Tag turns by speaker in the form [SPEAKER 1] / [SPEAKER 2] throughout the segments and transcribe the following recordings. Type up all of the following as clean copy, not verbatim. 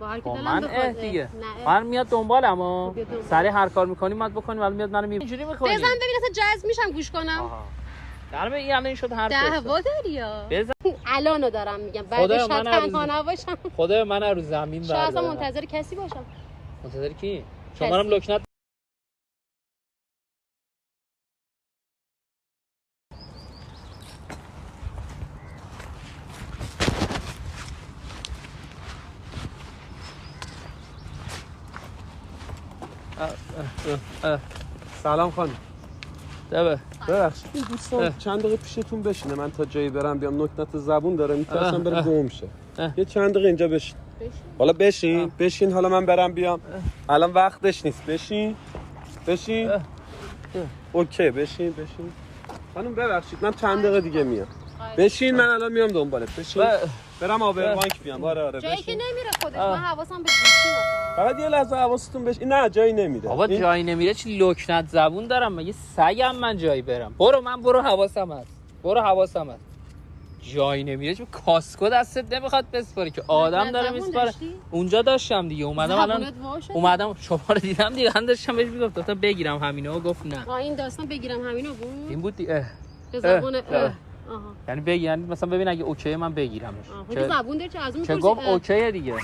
[SPEAKER 1] با من دیگه من میاد دنبالم ها سری هر کار میکنیم ما بکنیم ولی میاد منو اینجوری میکنی
[SPEAKER 2] بزن ببین اصلا جذب میشم گوش کنم.
[SPEAKER 1] در این الان شد حرف
[SPEAKER 2] دعوا داری یا الانو دارم میگم بعدش تنها نباشم.
[SPEAKER 1] خدای من رو زمین بردارم.
[SPEAKER 2] شاید اصلا منتظر کسی باشم.
[SPEAKER 1] منتظر کی؟ شما هم لکنت
[SPEAKER 3] سلام خانم. ببخشید این دوستان چند دقیقه پیشتون بشینه من تا جایی برم بیام نکته زبون داره میترسم بره گم شه. یه چند دقیقه اینجا بشین. حالا بشین حالا من برم بیام. الان وقتش نیست. بشین. اوکی بشین. خانم ببخشید من چند دقیقه دیگه میام. بشین من الان میام دنبالت. بشین. برم آبروانک بیام. آره
[SPEAKER 2] جایی که نمیره خودش من حواسم به گوشی
[SPEAKER 3] فقط یه لحظه حواستون بشه. نه جایی نمیره.
[SPEAKER 1] بابا جایی نمیره چی لکنت زبون دارم مگه سگم من جایی برم. برو حواسم هست. جایی نمیره چه کاسکو دستت نمیخواد بسپاری که آدم داره میسپاره. اونجا داشتم دیگه اومدم شما رو دیدم دیگه داشتم بهش میگفتم تا بگیرم همینو گفت نه.
[SPEAKER 2] این داستان بگیرم همینو بود.
[SPEAKER 1] این بود دیگه.
[SPEAKER 2] به زبون
[SPEAKER 1] یعنی بگی مثلا ببین اگه اوکی من بگیرمش.
[SPEAKER 2] چه زبون داره چه از اون
[SPEAKER 1] چه گفت اوکیه دیگه.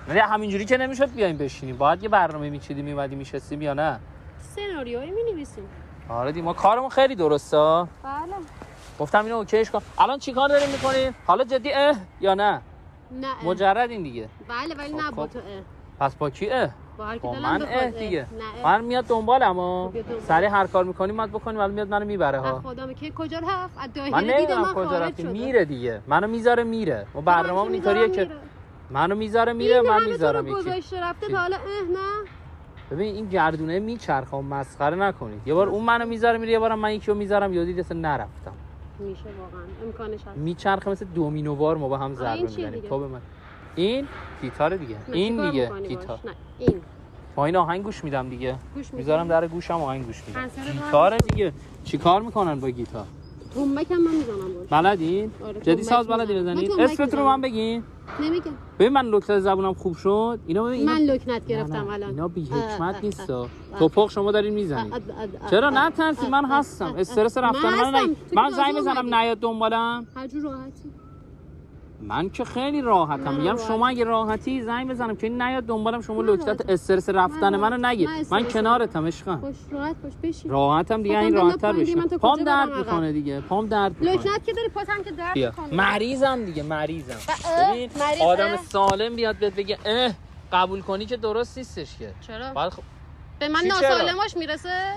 [SPEAKER 1] ولی همینجوری که نمیشد بیایم بشینیم. باید یه برنامه میچیدیم میومدیم میشستیم یا نه؟
[SPEAKER 2] سناریویی مینویسیم.
[SPEAKER 1] آره دی ما کارمون خیلی درسته.
[SPEAKER 2] بله.
[SPEAKER 1] گفتم اینو اوکیش کن. الان چیکار داریم میکنیم؟ حالا جدی یا نه؟
[SPEAKER 2] نه.
[SPEAKER 1] مجرد این دیگه.
[SPEAKER 2] بله ولی نه با تو
[SPEAKER 1] پس با کی
[SPEAKER 2] با
[SPEAKER 1] من دیگه. من میاد دنبالم ها. سری هر کار میکنیم ما بکنیم ولی میاد منو میبره ها.
[SPEAKER 2] خدا که کجا رفت؟ از دایره
[SPEAKER 1] من
[SPEAKER 2] دیدم من
[SPEAKER 1] کجا
[SPEAKER 2] خارج
[SPEAKER 1] رفت
[SPEAKER 2] شده.
[SPEAKER 1] میره دیگه. منو میذاره میره. ما برنامه‌مون اینطوریه که منو میذاره میره من میذارم
[SPEAKER 2] یکی. گذاشته رفته تا حالا نه.
[SPEAKER 1] ببین این گردونه میچرخه مسخره نکنید. یه بار اون منو میذاره میره یه بارم من یکیو میذارم یادی اصلا نرفتم.
[SPEAKER 2] میشه واقعا امکانش هست.
[SPEAKER 1] میچرخه مثل دومینووار ما با هم ضربه میزنیم. تو به من این گیتار دیگه. این دیگه گیتار.
[SPEAKER 2] نه این
[SPEAKER 1] با این آهنگ گوش میدم دیگه. میذارم در گوشم آهنگ گوش میدم. گیتار دیگه. چیکار میکنن با گیتار؟
[SPEAKER 2] تنبک هم من میزنم باش.
[SPEAKER 1] بلدین؟ جدی ساز بلدین بزنید؟ اسمتون رو من بگین.
[SPEAKER 2] نمیگم.
[SPEAKER 1] ببین من لکنت زبونم خوب شد. اینا ببین
[SPEAKER 2] من لکنت گرفتم الان.
[SPEAKER 1] اینا بی حکمت نیستا. توپق شما دارین میزنید. چرا نترسی من هستم. استرس رفتن من زنگ بزنم نیاد دنبالم.
[SPEAKER 2] هر جور راحتی.
[SPEAKER 1] من که خیلی راحتم. میگم شما اگه راحتی زنگ بزنم که نیاد دنبالم شما لکنت استرس رفتن منو نگید. من کنارتم عشقم.
[SPEAKER 2] خوش راحت باش بشین.
[SPEAKER 1] راحتم دیگه این راحت‌تر بشم. پام درد میکنه دیگه. پام درد میکنه.
[SPEAKER 2] لکنت که داری پاتم که درد میکنه.
[SPEAKER 1] مریضم دیگه مریضم. ببین آدم سالم بیاد بهت بگه قبول کنی که درست نیستش که.
[SPEAKER 2] چرا؟ به من ناسالماش میرسه.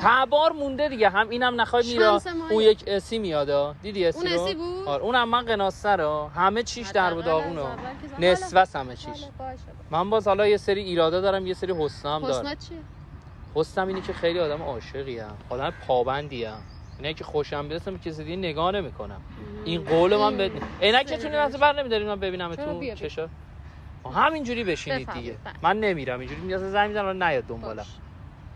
[SPEAKER 1] تبار مونده دیگه هم اینم نخواد میره اون یک اسی میادا دیدی اسی
[SPEAKER 2] اون اسی بود
[SPEAKER 1] آره اونم من قناستره همه چیش در و داغونه نصفه همه چیش من باز حالا یه سری ایرادا دارم یه سری حسنم دارم
[SPEAKER 2] حسنت چیه
[SPEAKER 1] حسنم اینه که خیلی آدم عاشقی ام آدم پابندی ام اینه که خوشم بیاد کسی دیگه نگاه نمیکنم این قول من بد عینکتون واسه بر نمیدارین من ببینمتون چشا همینجوری بشینید دیگه من نمیرم اینجوری میاد زنگ میزنم نیاد دنبالم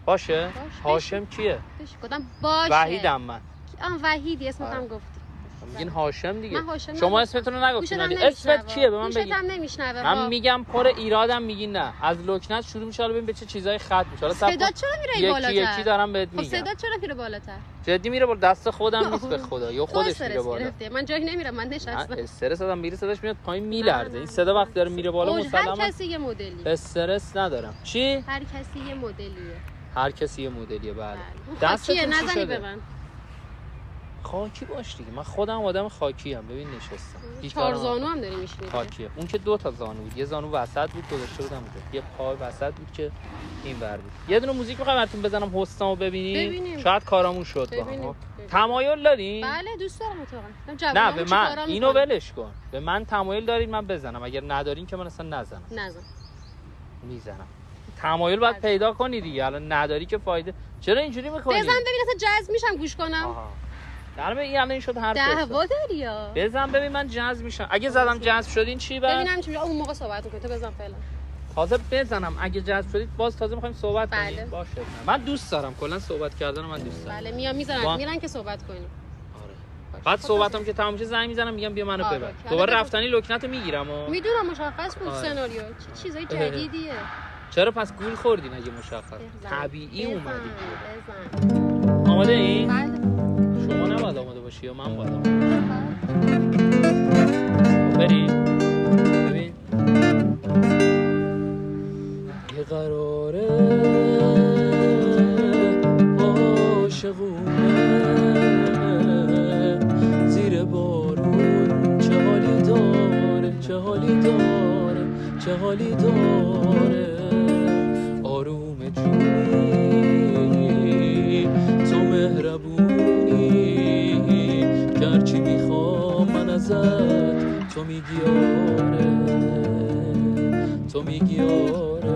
[SPEAKER 1] باشه؟ هاشم کیه؟
[SPEAKER 2] گفتم باشه
[SPEAKER 1] وحیدم من
[SPEAKER 2] وحیدی اسمت هم گفتی
[SPEAKER 1] میگین هاشم دیگه شما اسمتون رو نگفتین اسمت کیه به من بگید من میگم پر ایرادم میگین نه از لکنت شروع میشه حالا ببین به چه چیزای خط میشه حالا
[SPEAKER 2] صدا چرا میره بالاتر
[SPEAKER 1] یکی دارم بهت میگم
[SPEAKER 2] صدا چرا میره بالاتر
[SPEAKER 1] جدی میره بالا دست خودم نیست به خدا یا خودش میره بالا
[SPEAKER 2] من جایی نمیرم من نشستم
[SPEAKER 1] استرس دادم میره صداش میاد پایین میلرزه این صدا وقتی داره میره بالا مسلما
[SPEAKER 2] هر کسی یه مدلی
[SPEAKER 1] استرس ندارم چی
[SPEAKER 2] هر کسی یه مدلیه
[SPEAKER 1] هر کسی یه مدلیه بله
[SPEAKER 2] دستتون نزنی به من
[SPEAKER 1] خاکی باش دیگه من خودم آدم خاکی ام ببین نشستم
[SPEAKER 2] چهار زانو هم داری میشینی
[SPEAKER 1] خاکیه اون که دو تا زانو بود یه زانو وسط بود گذاشته بودم یه پای وسط بود که این ور بود یه دونه موزیک می‌خوام براتون بزنم حسنمو ببینیم شاید کارامون شد با هم تمایل دارین
[SPEAKER 2] بله دوست دارم اتفاقا
[SPEAKER 1] نه به من اینو ولش کن به من تمایل دارین من بزنم اگر ندارین که من اصلا نزنم میزنم تمایل باید پیدا کنی دیگه الان نداری که فایده چرا اینجوری می‌کنی
[SPEAKER 2] بزن ببین اصلا جذب میشم گوش کنم
[SPEAKER 1] در این الان شد حرف
[SPEAKER 2] دعوا داری یا
[SPEAKER 1] بزن ببین من جذب میشم اگه زدم جذب شدین چی
[SPEAKER 2] ببینم چی اون موقع صحبت می‌کنی تو بزن فعلا
[SPEAKER 1] تازه بزنم اگه جذب شدید باز تازه می‌خوایم صحبت
[SPEAKER 2] بله.
[SPEAKER 1] کنیم باشه من دوست دارم کلا صحبت کردن من دوست دارم
[SPEAKER 2] بله میام میذارم میرن که صحبت کنیم
[SPEAKER 1] بعد صحبتام که تمام شه زنگ میزنم میگم بیا منو ببر. دوباره رفتنی لکنتو میگیرم.
[SPEAKER 2] میدونم مشخص بود سناریو چه چیزای جدیدیه.
[SPEAKER 1] چرا پس گول خوردین اگه مشخص؟ طبیعی اومدی. آماده این؟
[SPEAKER 2] بله.
[SPEAKER 1] شما نباید آماده باشی یا من باید آماده بریم؟ ببین یه قراره عاشقونه زیر بارون چه حالی داره چه حالی داره چه حالی داره آروم جونی تو مهربونی گرچه میخوام من ازت تو میگی آره تو میگی آره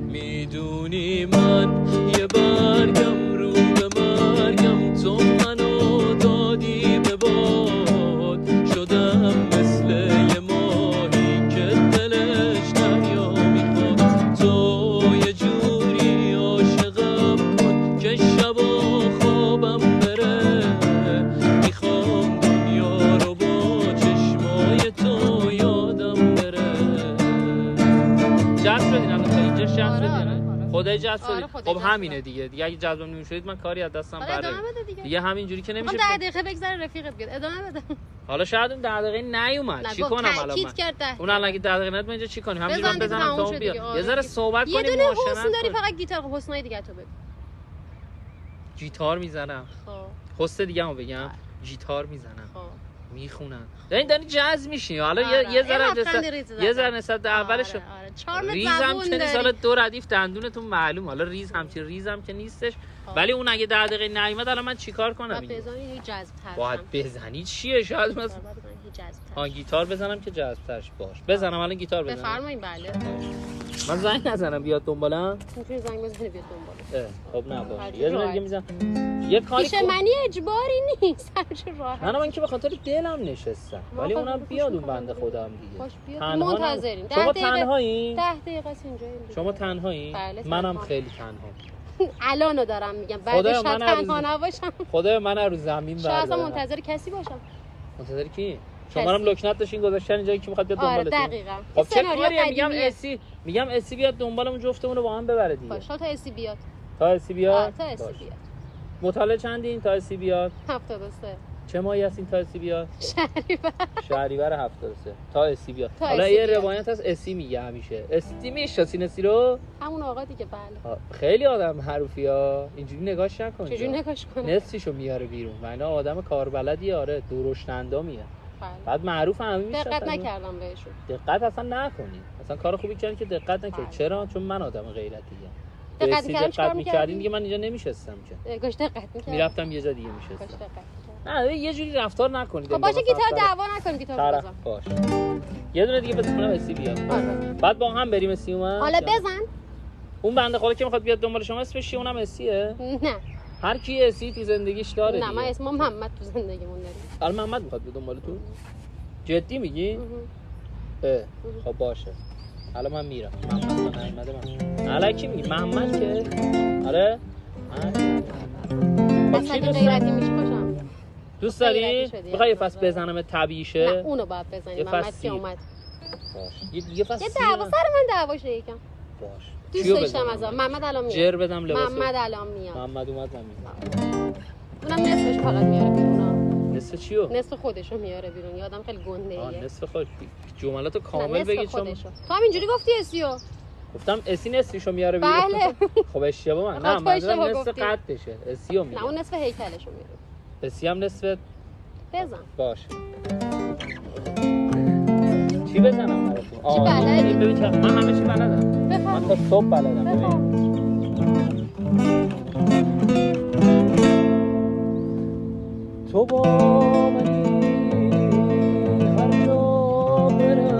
[SPEAKER 1] میدونی من یه برگم رو به مرگم تو منو دادی به باد شدم مثل یه ماهی که دلش دریا میخواد تو یه جوری عاشقم کن که شبا خوابم بره میخوام دنیا رو با چشمای تو یادم بره جذب شدین الان تا اینجا جذب شدین خدای جذب شدید. خب همینه دیگه اگه جذب نمی‌شدید من کاری از دستم بره دیگه همینجوری که نمیشه.
[SPEAKER 2] 10 دقیقه بگذره رفیقت بیاد ادامه بده.
[SPEAKER 1] حالا شاید اون 10 دقیقه نیومد چی کنم الان من اون الان اگه 10 دقیقه نیومد من اینجا چی کنم همینجوری من بزنم تا اون بیاد یه ذره صحبت کنیم.
[SPEAKER 2] یه دونه حسن داری فقط گیتار حسنای دیگه تو بگو.
[SPEAKER 1] گیتار میزنم.
[SPEAKER 2] خب
[SPEAKER 1] حسن دیگه‌مو بگم گیتار میزنم. خب میخونن داری جاز میشی حالا یه ذره نسبت اولش ریزم که نیست حالا دو ردیف دندونتون معلوم حالا ریز همچین ریزم که نیستش ولی اون اگه 10 دقیقه نیومد الان من چیکار کنم؟
[SPEAKER 2] باید بزنی یه جذب‌تر
[SPEAKER 1] باید بزنی چیه شاید مثلا گیتار بزنم که جذب‌ترش باش بزنم الان گیتار بزنم
[SPEAKER 2] بفرمایید. بله
[SPEAKER 1] من زنگ نزنم بیاد دنبالم
[SPEAKER 2] میتونی زنگ بزنی بیاد دنبالم
[SPEAKER 1] خب نه باشه یه دونه دیگه میزنم یه کاری
[SPEAKER 2] پیش منی اجباری نیست هرچه راحت
[SPEAKER 1] نه من که به خاطر دلم نشستم ولی اونم بیاد اون بنده خودم دیگه
[SPEAKER 2] منتظرین
[SPEAKER 1] شما تنهایی
[SPEAKER 2] 10 دقیقه است اینجا
[SPEAKER 1] شما تنهایی منم خیلی تنها
[SPEAKER 2] الانو دارم میگم بعدش تنها نباشم
[SPEAKER 1] خدایا من رو زمین
[SPEAKER 2] شاید اصلا منتظر کسی باشم.
[SPEAKER 1] منتظر کی؟ شما هم لکنت داشتین گذاشتن اینجا کی میخواد بیاد دنبالتون.
[SPEAKER 2] آره دقیقاً.
[SPEAKER 1] خب چه کاریه میگم اسی بیاد دنبالمون جفتمون رو با هم ببره دیگه.
[SPEAKER 2] باشه تا اسی بیاد.
[SPEAKER 1] تا اسی بیاد.
[SPEAKER 2] تا اسی بیاد.
[SPEAKER 1] مطالعه چندین تا اسی بیاد؟
[SPEAKER 2] 73.
[SPEAKER 1] چه ماهی هستین تا اسی بیاد؟ شهریور 73 تا اسی بیاد.
[SPEAKER 2] تا
[SPEAKER 1] حالا یه روایت هست اسی میگه همیشه. اسی میشناسین اسی رو؟
[SPEAKER 2] همون آقا دیگه بله.
[SPEAKER 1] خیلی آدم حرفیا اینجوری نگاش نکن.
[SPEAKER 2] چجوری نگاش کنم؟
[SPEAKER 1] نصفشو میاره بیرون. اینا آدم کاربلدیه آره درشت اندامیه. بعد معروف همه میشه.
[SPEAKER 2] دقت نکردم بهشون.
[SPEAKER 1] دقت اصلا نکنید. اصلا کار خوبی کردین که دقت نکنید. چرا؟ چون من آدم غیرتیه.
[SPEAKER 2] دقت
[SPEAKER 1] می‌کردین دیگه من اینجا نمیشستم که.
[SPEAKER 2] گوش دقت می‌کردم.
[SPEAKER 1] میرفتم یه جا دیگه میشستم. نه یه جوری رفتار نکنید.
[SPEAKER 2] خب باشه گیتار دعوا نکنید گیتار بزن.
[SPEAKER 1] باش. یه دونه دیگه بزنم اسی بیاد. بعد با هم بریم اسی اومد.
[SPEAKER 2] حالا بزن.
[SPEAKER 1] اون بنده خدا که میخواد بیاد دنبال شما اسمش چیه؟ اونم اسیه؟
[SPEAKER 2] نه.
[SPEAKER 1] هر کی اسی تو زندگیش داره.
[SPEAKER 2] نه من اسم محمد تو زندگیمون دارم.
[SPEAKER 1] الان محمد میخواد بیاد دنبال تو؟ جدی میگی؟ خب باشه. حالا من میرم. محمد نیومده من. الکی میگی محمد که؟ آره؟
[SPEAKER 2] اصلا غیرتی میشه باشم.
[SPEAKER 1] دوست داری؟ بخوای یه فصل بزنم طبیعی شه؟
[SPEAKER 2] نه اونو باید بزنی. محمد که اومد.
[SPEAKER 1] باش. یه فصل
[SPEAKER 2] دعوا سر من دعوا شه یکم.
[SPEAKER 1] باش.
[SPEAKER 2] دوست داشتم از محمد الان میاد.
[SPEAKER 1] جر بدم لباس.
[SPEAKER 2] محمد الان میاد.
[SPEAKER 1] محمد اومد من میاد.
[SPEAKER 2] اونم نصفش فقط میاره بیرون.
[SPEAKER 1] نصف چیو؟
[SPEAKER 2] نصف خودشو میاره بیرون. یادم خیلی گنده ایه.
[SPEAKER 1] نصف خود. جملاتو کامل بگید چون
[SPEAKER 2] تو هم اینجوری گفتی اسیو.
[SPEAKER 1] گفتم اسی نصفشو میاره بیرون.
[SPEAKER 2] بله.
[SPEAKER 1] خب اشتباه من. نه منظورم نصف قدشه. اسیو میاره.
[SPEAKER 2] نه اون نصف هیکلشو میاره.
[SPEAKER 1] اسی هم نصف
[SPEAKER 2] بزن.
[SPEAKER 1] باشه. چی بزنم براتون؟
[SPEAKER 2] چی بلدی؟
[SPEAKER 1] ببین چقدر من همه چی بلدم. من تا صبح بلدم. تو با منی هر جا برم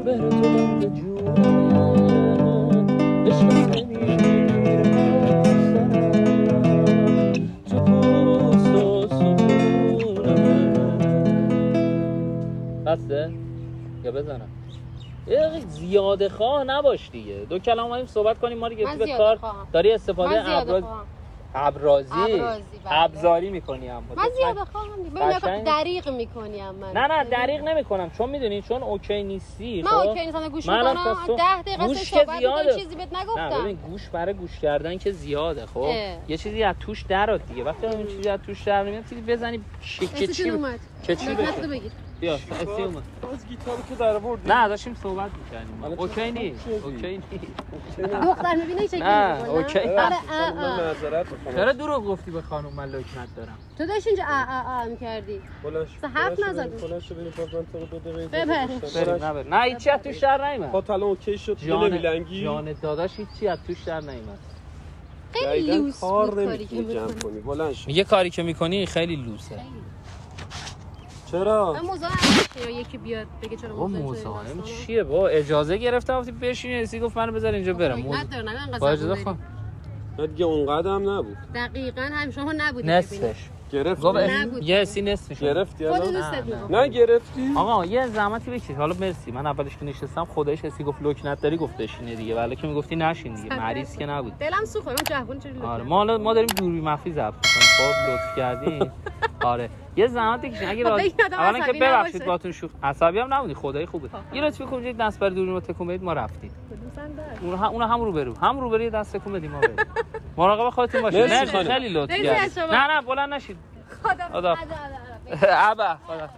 [SPEAKER 1] بر تو بند جونم عشقم نمیره سرم تو پوست و سکونم بسته؟ یا بزنم؟ زیاده خواه نباش دیگه. دو کلام اومدیم صحبت کنیم ما دیگه تو کار داری استفاده ابراز ابزاری میکنی اما
[SPEAKER 2] من زیاد بخوام ببین دریغ میکنی من.
[SPEAKER 1] نه دریغ نمیکنم چون میدونی چون اوکی نیستی.
[SPEAKER 2] من اوکی نیستم گوش میکنم 10 دقیقه صحبت میکنم چیزی بهت نگفتم.
[SPEAKER 1] نه ببین گوش برای گوش کردن که زیاده. خب یه چیزی از توش درات دیگه. وقتی اون چیزی از توش در نمیاد چیزی بزنی چی بگیر بیا اسی اومد
[SPEAKER 3] از گیتارو که در آورد.
[SPEAKER 1] نه داشتیم صحبت می‌کردیم. اوکی نیست.
[SPEAKER 2] دختر می‌بینی چه
[SPEAKER 1] نه اوکی.
[SPEAKER 3] من معذرت می‌خوام.
[SPEAKER 1] چرا دروغ گفتی به خانم من لکنت دارم؟
[SPEAKER 2] تو داشتی اینجا می‌کردی. حرف نزدی.
[SPEAKER 3] فلاش ببین باز من تو 2 دقیقه
[SPEAKER 1] ببر. نه هیچی از توش در نمیاد.
[SPEAKER 3] خب الان اوکی شد نمیلنگی.
[SPEAKER 1] جان داداش هیچی از توش در نمیاد.
[SPEAKER 2] خیلی لوس
[SPEAKER 3] کار نمی‌کنی جمع کنی. بلند شو.
[SPEAKER 1] میگه کاری که می‌کنی خیلی لوسه.
[SPEAKER 3] چرا؟
[SPEAKER 2] من مزاحم یا یکی بیاد بگه چرا
[SPEAKER 1] مزاحم چیه با اجازه گرفتم گفتی بشین اسی گفت منو بذار اینجا برم.
[SPEAKER 2] با اجازه
[SPEAKER 1] خواهم.
[SPEAKER 3] دیگه اونقدر هم نبود.
[SPEAKER 2] دقیقاً هم شما نبودید.
[SPEAKER 1] نصفش.
[SPEAKER 3] گرفت.
[SPEAKER 1] یه اسی نصفش.
[SPEAKER 3] گرفتی
[SPEAKER 2] الان؟
[SPEAKER 3] نه گرفتی؟
[SPEAKER 1] آقا یه زحمتی بکشید. حالا مرسی. من اولش که نشستم خودش اسی گفت لکنت داری گفت بشینه دیگه. ولی که میگفتی نشین دیگه. مریض که نبود.
[SPEAKER 2] دلم سوخت. من جوون چه لکنت.
[SPEAKER 1] آره ما داریم دوری مخفی ضبط می‌کنیم. خب لطف کردین. آره یه زحمت بکشین. اگه اولا که ببخشید باهاتون شوخ عصبی هم نبودی خدای خوبه. یه لطفی کنید دست بر دوری ما تکون بدید ما رفتیم. اون هم روبروی دست تکون بدید ما بریم. مراقب خودتون باشید. نه خیلی لطف کردید. نه بلند نشید.
[SPEAKER 2] خدا
[SPEAKER 1] ابا خدا